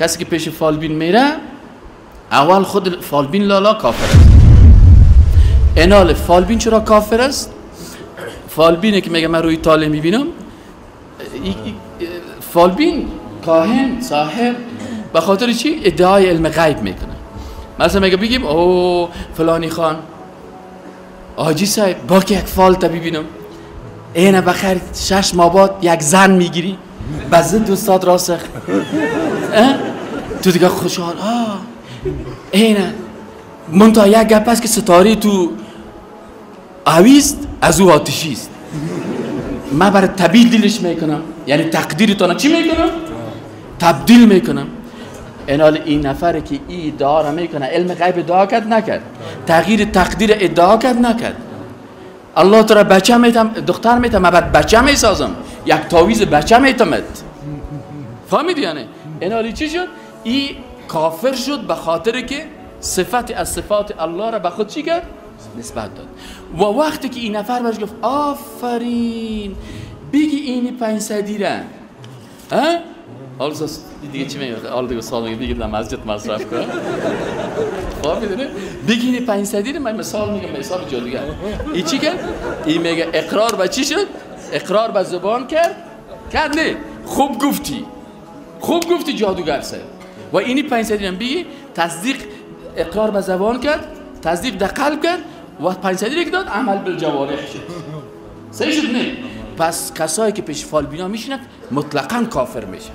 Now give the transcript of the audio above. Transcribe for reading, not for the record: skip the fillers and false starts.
کسی که پیش فالبین میره اول خود فالبین لالا کافر است. انال فالبین چرا کافر است؟ فالبینه که میگه من روی تاله میبینم، فالبین کاهن صاحب به خاطر چی؟ ادعای علم غیب میکنه. مثلا میگه بگیم او فلانی خان آجی صاحب با که یک فال تا ببینم اینه بخیر 6 ماه بعد یک زن میگیری بزد دوستات راسخ تو دیگه خوشحال اینه منتها یک گپ است که ستاره تو آویست از او آتشی است. من برای تبدیل دلش میکنم، یعنی تقدیر تو چی میکنم؟ تبدیل میکنم. این نفر که ای ادعا را میکنه علم غیب ادعا کرد نکرد، تغییر تقدیر ادعا کرد نکرد. الله تو را بچه میتم دختر میتم من بعد بچه میسازم، یک تاویز بچه میتمد. فهمیدی یعنی؟ این چی شد؟ ای کافر شد به خاطر که صفت از صفات الله را به خود چی کرد؟ نسبت داد. و وقتی که این نفر بهش گفت آفرین بگی اینی 500 دیره حالا دیگه چی میگه؟ حالا دیگه سوال میگه بگید مسجد مصرف کنه فهمیدی؟ بگی اینی 500 دیره. من مثال میگم مثال جادوگر. این چی کرد؟ این میگه اقرار به چی شد؟ اقرار به زبان کرد نه خوب گفتی جادوگر سه. و اینی 500 دیره بگی تصدیق اقرار به زبان کرد، تصدیق در قلب کرد و 500 دیره داد عمل بالجوارح شد. صحیح شد نه؟ پس کسایی که پیش فالبینا میشینن مطلقاً کافر میشن.